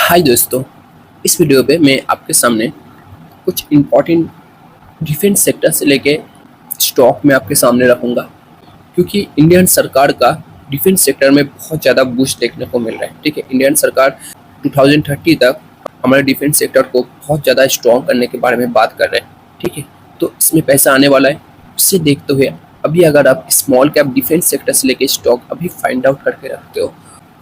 हाय दोस्तों, इस वीडियो पे मैं आपके सामने कुछ इम्पोर्टेंट डिफेंस सेक्टर से लेके स्टॉक में आपके सामने रखूंगा, क्योंकि इंडियन सरकार का डिफेंस सेक्टर में बहुत ज़्यादा बूस्ट देखने को मिल रहा है। ठीक है, इंडियन सरकार 2030 तक हमारे डिफेंस सेक्टर को बहुत ज़्यादा स्ट्रॉन्ग करने के बारे में बात कर रहे हैं। ठीक है, तो इसमें पैसा आने वाला है। उससे देखते हुए अभी अगर आप स्मॉल कैप डिफेंस सेक्टर से लेके स्टॉक अभी फाइंड आउट करके रखते हो,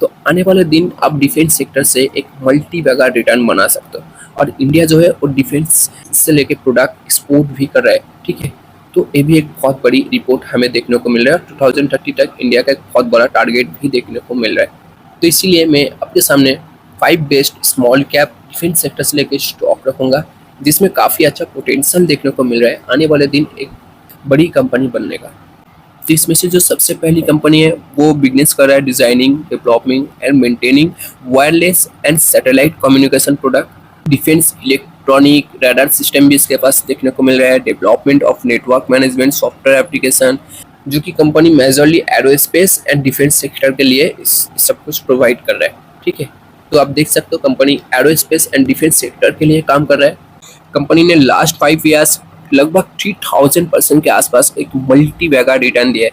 तो आने वाले दिन आप डिफेंस सेक्टर से एक मल्टी बैगर रिटर्न बना सकते हो। और इंडिया जो है वो डिफेंस से लेके प्रोडक्ट एक्सपोर्ट भी कर रहा है। ठीक है, तो ये भी एक बहुत बड़ी रिपोर्ट हमें देखने को मिल रहा है। 2030 तक इंडिया का एक बहुत बड़ा टारगेट भी देखने को मिल रहा है। तो इसीलिए मैं आपके सामने 5 best small cap defence sector से लेके स्टॉक रखूंगा, जिसमें काफ़ी अच्छा पोटेंशियल देखने को मिल रहा है आने वाले दिन एक बड़ी कंपनी बनने का। तो इसमें से जो सबसे पहली कंपनी है वो बिजनेस कर रहा है designing, developing and maintaining wireless and satellite communication product. Defence electronic radar system भी इसके पास देखने को मिल रहा है। Development of network management software application, जो कि company majorly aerospace and defence sector के लिए इस सब कुछ प्रोवाइड कर रहा है। ठीक है, तो आप देख सकते हो company aerospace and defence sector के लिए काम कर रहा है। कंपनी ने लास्ट 5 ईयर्स लगभग 3000% के आसपास एक मल्टी बैगर रिटर्न दिया है।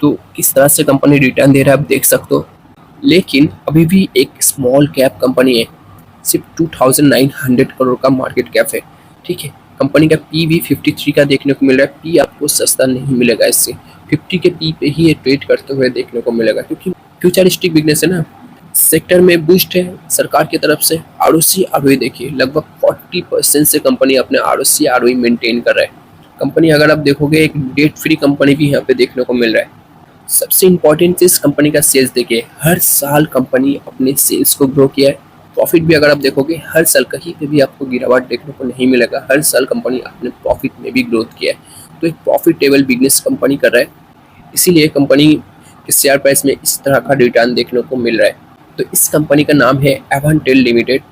तो किस तरह से कंपनी रिटर्न दे रहा है आप देख सकते हो। लेकिन अभी भी एक स्मॉल कैप कंपनी है, सिर्फ 2900 करोड़ का मार्केट कैप है। ठीक है, कंपनी का पी भी 53 का देखने को मिल रहा है। पी आपको सस्ता नहीं मिलेगा, इससे 50 के पी पे ही ये ट्रेड करते हुए देखने को मिलेगा, क्योंकि फ्यूचरिस्टिक बिजनेस है ना। सेक्टर में बूस्ट है सरकार की तरफ से। आरओसी आरओई देखिए, लगभग 40% से कंपनी अपने आरओसी आरओई मेंटेन कर रहा है। कंपनी अगर आप देखोगे एक डेट फ्री कंपनी भी यहाँ पे देखने को मिल रहा है। सबसे इम्पोर्टेंट चीज कंपनी का सेल्स देखिए, हर साल कंपनी अपने सेल्स को ग्रो किया है। प्रॉफिट भी अगर आप देखोगे हर साल कहीं पे भी आपको गिरावट देखने को नहीं मिलेगा। हर साल कंपनी अपने प्रॉफिट में भी ग्रोथ किया है। तो एक प्रॉफिटेबल बिजनेस कंपनी कर रहा है, इसीलिए कंपनी के शेयर प्राइस में इस तरह का रिटर्न देखने को मिल रहा है। तो इस कंपनी का नाम है एवेंटेल लिमिटेड।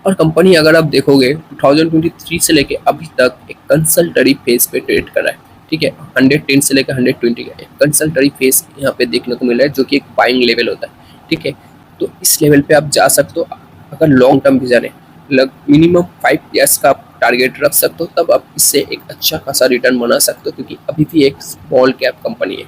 और कंपनी अगर आप देखोगे 2023 से लेके अभी तक एक कंसल्टरी फेज पे ट्रेड कर रहा है। ठीक है, 110 से लेकर 120 का एक कंसल्टरी फेज यहाँ पे देखने को मिल रहा है, जो कि एक बाइंग लेवल होता है। ठीक है, तो इस लेवल पे आप जा सकते हो। अगर लॉन्ग टर्म विजन है, मिनिमम 5 ईयर्स का आप टारगेट रख सकते हो, तब आप इससे एक अच्छा खासा रिटर्न बना सकते हो, क्योंकि अभी भी एक स्मॉल कैप कंपनी है।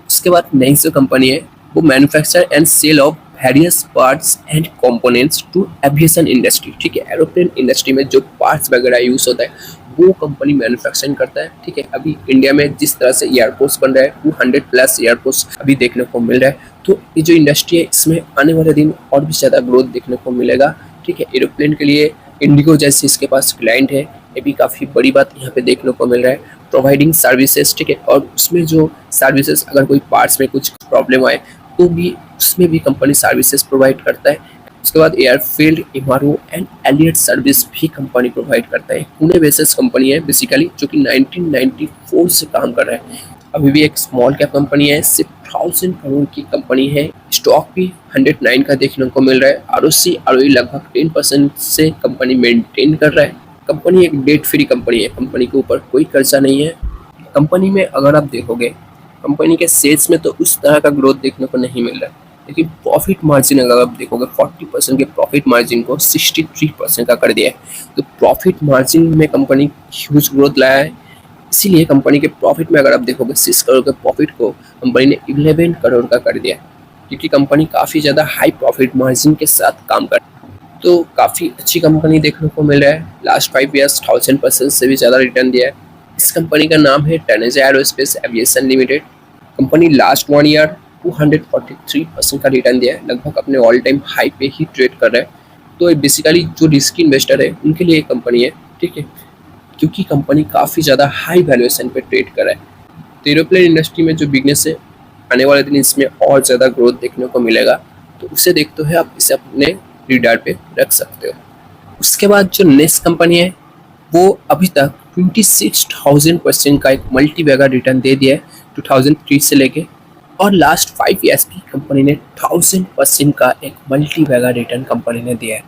उसके बाद नेक्स्ट जो कंपनी है वो manufacture and sale of various parts and components to aviation industry. ठीक है, एरोप्लेन इंडस्ट्री में जो पार्ट्स वगैरह यूज होता है वो कंपनी मैन्युफैक्चरिंग करता है। ठीक है, अभी इंडिया में जिस तरह से एयरपोर्ट्स बन रहा है, 200 प्लस एयरपोर्ट्स अभी देखने को मिल रहा है। तो ये जो इंडस्ट्री है इसमें आने वाले दिन और भी ज़्यादा ग्रोथ देखने को मिलेगा। ठीक है, एरोप्लेन के लिए इंडिगो जैसे इसके पास क्लाइंट है, ये भी काफ़ी बड़ी बात यहाँ पे देखने को मिल रहा है। प्रोवाइडिंग सर्विसेज, ठीक है, और उसमें जो सर्विसेज अगर कोई पार्ट्स में कुछ प्रॉब्लम आए तो भी उसमें भी कंपनी सर्विसेज प्रोवाइड करता है। उसके बाद airfield, MRO and allied service भी कंपनी प्रोवाइड करता है। पुणे बेसिस कंपनी है बेसिकली, जो कि 1994 से काम कर रहा है। अभी भी एक स्मॉल कैप कंपनी है, सिर्फ 1000 करोड़ की कंपनी है। स्टॉक भी 109 का देखने को मिल रहा है। आरओसी आरओई लगभग 10% से कंपनी मेंटेन कर रहा है। कंपनी एक डेट फ्री कंपनी है, कंपनी के ऊपर कोई कर्जा नहीं है। कंपनी में अगर आप देखोगे कंपनी के सेल्स में तो उस तरह का ग्रोथ देखने को नहीं मिल रहा है, लेकिन प्रॉफिट मार्जिन अगर आप देखोगे 40% के प्रॉफिट मार्जिन को 63% का कर दिया है। तो प्रॉफिट मार्जिन में कंपनी ह्यूज ग्रोथ लाया है। इसीलिए कंपनी के प्रॉफिट में अगर आप देखोगे 6 करोड़ के प्रॉफिट को कंपनी ने 11 करोड़ का कर दिया है, क्योंकि कंपनी काफ़ी ज़्यादा हाई प्रॉफिट मार्जिन के साथ काम कर रही है। तो काफ़ी अच्छी कंपनी देखने को मिल रहा है। लास्ट 5 ईयर्स 1000% से भी ज़्यादा रिटर्न दिया है। इस कंपनी का नाम है Taneja aerospace aviation limited. Company last 1 year 243% का रिटर्न दिया है, लगभग अपने ऑल टाइम हाई पे ही ट्रेड कर रहा है। तो बेसिकली जो रिस्क इन्वेस्टर है उनके लिए एक कंपनी है। ठीक है, क्योंकि कंपनी काफ़ी ज़्यादा हाई वैल्यूएशन पे ट्रेड कर रहा है। तो एरोप्लेन इंडस्ट्री में जो बिजनेस है आने वाले दिन इसमें और ज़्यादा ग्रोथ देखने को मिलेगा, तो उसे देखते हुए आप इसे अपने रिडार पे रख सकते हो। उसके बाद जो नेक्स्ट कंपनी है वो अभी तक 26,000% का एक मल्टी बैगर रिटर्न दे दिया है 2003 से लेके, और लास्ट 5 ईयर्स की कंपनी ने 1000% का एक मल्टी बैगर रिटर्न कंपनी ने दिया है।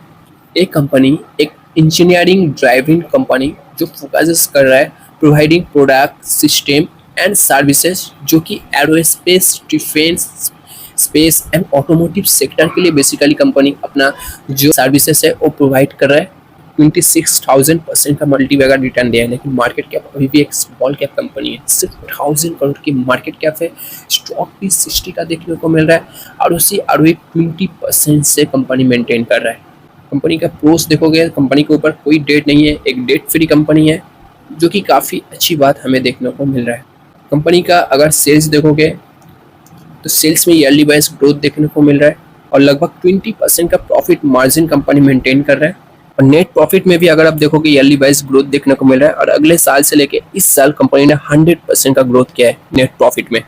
एक कंपनी एक इंजीनियरिंग ड्राइविंग कंपनी जो फोकस कर रहा है providing product system and services, जो कि aerospace, defence, space and automotive sector के लिए बेसिकली कंपनी अपना जो सर्विसेज है वो प्रोवाइड कर रहा है। 26,000% का मल्टीबैगर रिटर्न दिया है, लेकिन मार्केट कैप अभी भी एक स्मॉल कैप कंपनी है। सिर्फ 1000 करोड़ की मार्केट कैप है। स्टॉक भी 60 का देखने को मिल रहा है और उसी ROE 20% से कंपनी मेंटेन कर रहा है। कंपनी का प्रोस देखोगे, कंपनी के ऊपर कोई डेट नहीं है, एक डेट फ्री कंपनी है, जो कि काफ़ी अच्छी बात हमें देखने को मिल रहा है। कंपनी का अगर सेल्स देखोगे तो सेल्स में ईयरली वाइज ग्रोथ देखने को मिल रहा है और लगभग 20% का प्रॉफिट मार्जिन कंपनी मेंटेन कर रहा है। और नेट प्रॉफिट में भी अगर आप देखोगे ईयरली वाइज ग्रोथ देखने को मिल रहा है और अगले साल से लेके इस साल कंपनी ने 100% का ग्रोथ किया है नेट प्रॉफिट में।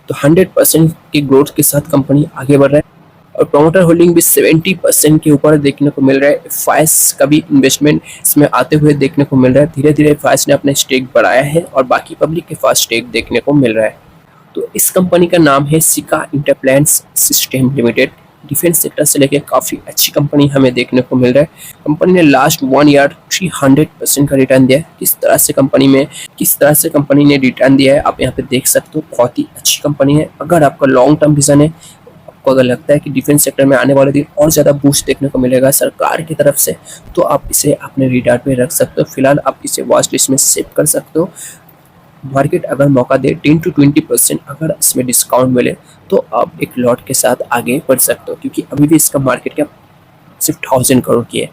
तो 100% की ग्रोथ के साथ कंपनी आगे बढ़ रहा है और प्रोमोटर होल्डिंग भी 70% के ऊपर देखने को मिल रहा है। एफआईएस का भी इन्वेस्टमेंट इसमें आते हुए देखने को मिल रहा है। धीरे धीरे एफआईएस ने अपना स्टेक बढ़ाया है और बाकी पब्लिक के पास स्टेक देखने को मिल रहा है। तो इस कंपनी का नाम है सिका इंटरप्लांट्स सिस्टम लिमिटेड। डिफेंस सेक्टर से लेकर काफ़ी अच्छी कंपनी हमें देखने को मिल रहा है। कंपनी ने लास्ट 1 ईयर 300% का रिटर्न दिया है। किस तरह से कंपनी ने रिटर्न दिया है आप यहाँ पे देख सकते हो। बहुत ही अच्छी कंपनी है। अगर आपका लॉन्ग टर्म विजन है, आपको अगर लगता है कि डिफेंस सेक्टर में आने वाले दिन और ज़्यादा बूस्ट देखने को मिलेगा सरकार की तरफ से, तो आप इसे अपने रडार पे रख सकते हो। फिलहाल आप इसे वॉच लिस्ट में सेव कर सकते हो। मार्केट अगर मौका दे 10 to 20% अगर इसमें डिस्काउंट मिले तो आप एक लॉट के साथ आगे बढ़ सकते हो, क्योंकि अभी भी इसका मार्केट कैप सिर्फ 1000 करोड़ की है।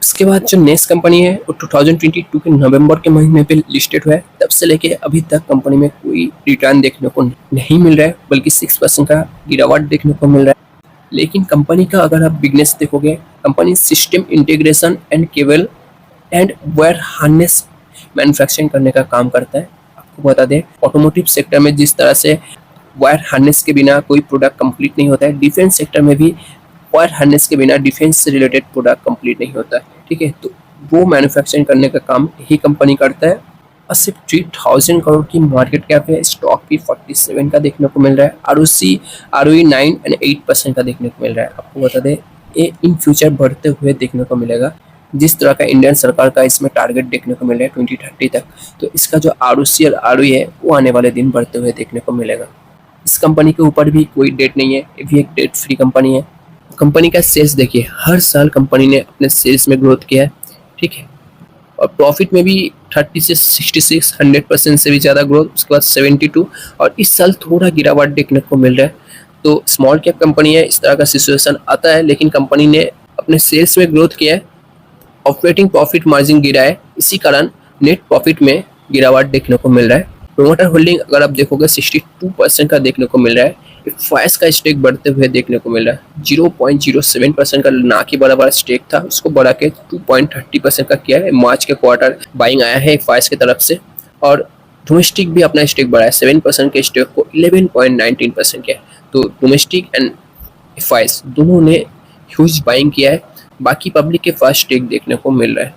उसके बाद जो नेक्स्ट कंपनी है वो 2022 के नवंबर के महीने पे लिस्टेड हुआ है। तब से लेके अभी तक कंपनी में कोई रिटर्न देखने को नहीं मिल रहा है, बल्कि 6% का गिरावट देखने को मिल रहा है। लेकिन कंपनी का अगर आप बिजनेस देखोगे, company system integration and cable and wire harness manufacturing करने का काम करता है। आपको बता दें, ऑटोमोटिव सेक्टर में जिस तरह से वायर हार्नेस के बिना कोई प्रोडक्ट कंप्लीट नहीं होता है, डिफेंस सेक्टर में भी वायर हार्नेस के बिना डिफेंस से रिलेटेड प्रोडक्ट कंप्लीट नहीं होता है। ठीक है, तो वो मैन्युफैक्चरिंग करने का काम यही कंपनी करता है और सिर्फ 3000 करोड़ की मार्केट कैप है। स्टॉक भी 47 का देखने को मिल रहा है। ROE 9 and 8% का देखने को मिल रहा है। आपको बता दें, ये इन फ्यूचर बढ़ते हुए देखने को मिलेगा। जिस तरह का इंडियन सरकार का इसमें टारगेट देखने को मिल रहा है 2030 तक, तो इसका जो ROC और ROE है वो आने वाले दिन बढ़ते हुए देखने को मिलेगा। इस कंपनी के ऊपर भी कोई डेट नहीं है, ये भी एक डेट फ्री कंपनी है। कंपनी का सेल्स देखिए, हर साल कंपनी ने अपने सेल्स में ग्रोथ किया है। ठीक है, और प्रॉफिट में भी 30 से 66 100% से भी ज़्यादा ग्रोथ, उसके बाद 72, और इस साल थोड़ा गिरावट देखने को मिल रहा है। तो स्मॉल कैप कंपनी है, इस तरह का सिचुएशन आता है, लेकिन कंपनी ने अपने सेल्स में ग्रोथ किया है। ऑपरेटिंग प्रॉफिट मार्जिन गिरा है, इसी कारण नेट प्रॉफिट में गिरावट देखने को मिल रहा है। प्रोमोटर होल्डिंग अगर आप देखोगे 62% का देखने को मिल रहा है। एफआईएस का स्टेक बढ़ते हुए देखने को मिल रहा है। 0.07% का ना के बराबर स्टेक था, उसको बढ़ा के 2.30% का किया है। मार्च के क्वार्टर बाइंग आया है एफआईएस की तरफ से, और डोमेस्टिक भी अपना स्टेक बढ़ाया, 7% के स्टेक को 11.19% किया है। तो डोमेस्टिक एंड एफआईएस दोनों ने ह्यूज बाइंग किया है। बाकी पब्लिक के पास स्टेक देखने को मिल रहा है।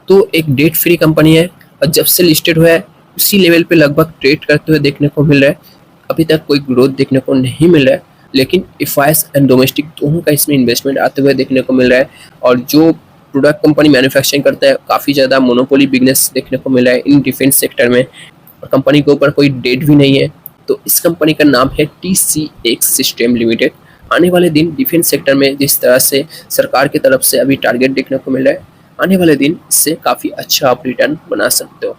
तो एक डेट फ्री कंपनी है और जब से लिस्टेड हुआ है उसी लेवल पे लगभग ट्रेड करते हुए देखने को मिल रहा है। अभी तक कोई ग्रोथ देखने को नहीं मिल रहा है, लेकिन एफआईएस एंड डोमेस्टिक दोनों का इसमें इन्वेस्टमेंट आते हुए देखने को मिल रहा है। और जो प्रोडक्ट कंपनी मैन्युफैक्चरिंग करता है, काफ़ी ज़्यादा मोनोपोली बिजनेस देखने को मिला है इन डिफेंस सेक्टर में, और कंपनी के ऊपर कोई डेट भी नहीं है। तो इस कंपनी का नाम है TCX सिस्टम लिमिटेड। आने वाले दिन डिफेंस सेक्टर में जिस तरह से सरकार की तरफ से अभी टारगेट देखने को मिल रहा है, आने वाले दिन इससे काफ़ी अच्छा आप रिटर्न बना सकते हो।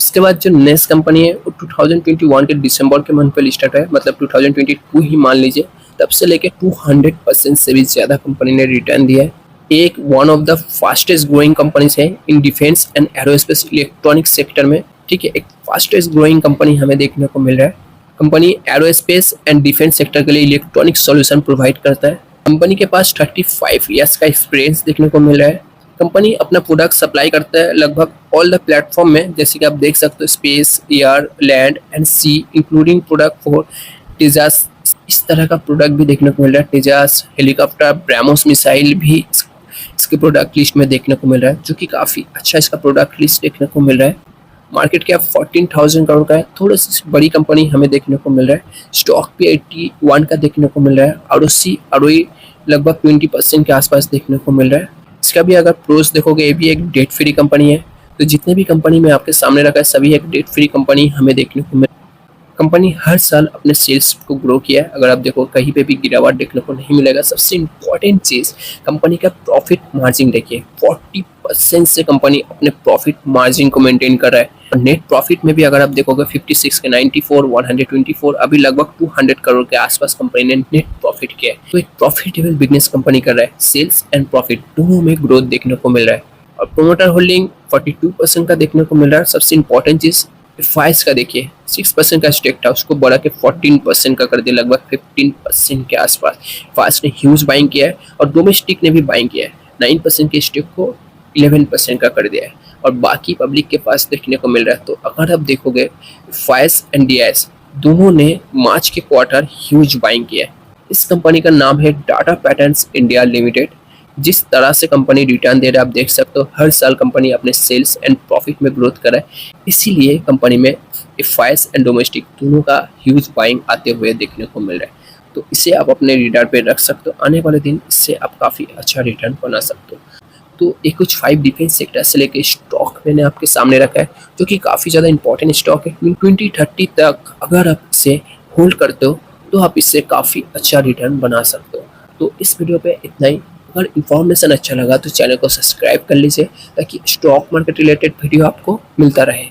उसके बाद जो नेक्स्ट कंपनी है वो 2021 के दिसंबर के मंथ पे लिस्टेड है, मतलब 2022 ही मान लीजिए। तब से लेके 200% से भी ज़्यादा कंपनी ने रिटर्न दिया है। एक one of the fastest growing companies है in defence and aerospace electronic sector में। ठीक है, एक फास्टेस्ट ग्रोइंग कंपनी हमें देखने को मिल रहा है। Company aerospace and defence sector के लिए इलेक्ट्रॉनिक सॉल्यूशन प्रोवाइड करता है। कंपनी के पास 35 ईयर्स का एक्सपीरियंस देखने को मिल रहा है। कंपनी अपना प्रोडक्ट सप्लाई करता है लगभग ऑल द प्लेटफॉर्म में, जैसे कि आप देख सकते हो space, air, land and sea, including product for Tejas. इस तरह का प्रोडक्ट भी देखने को मिल रहा है। तेजास हेलीकॉप्टर, ब्रह्मोस मिसाइल भी इसके प्रोडक्ट लिस्ट में देखने को मिल रहा है, जो कि काफ़ी अच्छा इसका प्रोडक्ट लिस्ट देखने को मिल रहा है। मार्केट कैप 14,000 करोड़ का है, थोड़ी सी बड़ी कंपनी हमें देखने को मिल रहा है। स्टॉक भी 81 का देखने को मिल रहा है। ROC ROE लगभग 20% के आसपास देखने को मिल रहा है। इसका भी अगर प्रोस देखोगे, ये भी एक डेट फ्री कंपनी है। तो जितने भी कंपनी में आपके सामने रखा है सभी एक डेट फ्री कंपनी हमें देखने को मिल। कंपनी हर साल अपने सेल्स को ग्रो किया है। अगर आप देखो कहीं पे भी गिरावट देखने को नहीं मिलेगा। सबसे इम्पोर्टेंट चीज़ कंपनी का प्रॉफिट मार्जिन देखिए, 40% से कंपनी अपने प्रॉफिट मार्जिन को मेंटेन कर रहा है। और नेट प्रॉफिट में भी अगर आप देखोगे 56 के 94, 124, अभी लगभग 200 करोड़ के आसपास कंपनी ने नेट प्रॉफिट किया है। तो एक प्रॉफिटेबल बिजनेस कंपनी कर रहा है। सेल्स एंड प्रॉफिट दोनों में ग्रोथ देखने को मिल रहा है। और प्रोमोटर होल्डिंग 42% का देखने को मिल रहा है। सबसे इंपॉर्टेंट चीज़ फाइज का देखिए, 6% का स्टेक था, उसको बढ़ा के 14% का कर दिया, लगभग 15% के आसपास। फाइज ने ह्यूज बाइंग किया है और डोमेस्टिक ने भी बाइंग किया है। 9% के स्टेक को 11% का कर दिया है और बाकी पब्लिक के पास देखने को मिल रहा है। तो अगर आप देखोगे फाइज एंड डीआईएस दोनों ने मार्च के क्वार्टर ह्यूज बाइंग किया है। इस कंपनी का नाम है डाटा पैटर्न्स इंडिया लिमिटेड। जिस तरह से कंपनी रिटर्न दे रहा है आप देख सकते हो, हर साल कंपनी अपने सेल्स एंड प्रॉफिट में ग्रोथ कर रहा है। इसीलिए कंपनी में एफआईएस एंड डोमेस्टिक दोनों का ह्यूज बाइंग आते हुए देखने को मिल रहा है। तो इसे आप अपने रिडर पे रख सकते हो। आने वाले दिन इससे आप काफ़ी अच्छा रिटर्न बना सकते हो। तो ये कुछ 5 डिफेंस सेक्टर से लेके स्टॉक मैंने आपके सामने रखा है, जो कि काफ़ी ज़्यादा इंपॉर्टेंट स्टॉक है। 2030 तक अगर आप इसे होल्ड करते हो तो आप इससे काफ़ी अच्छा रिटर्न बना सकते हो। तो इस वीडियो पे इतना ही। अगर इन्फॉर्मेशन अच्छा लगा तो चैनल को सब्सक्राइब कर लीजिए ताकि स्टॉक मार्केट रिलेटेड वीडियो आपको मिलता रहे।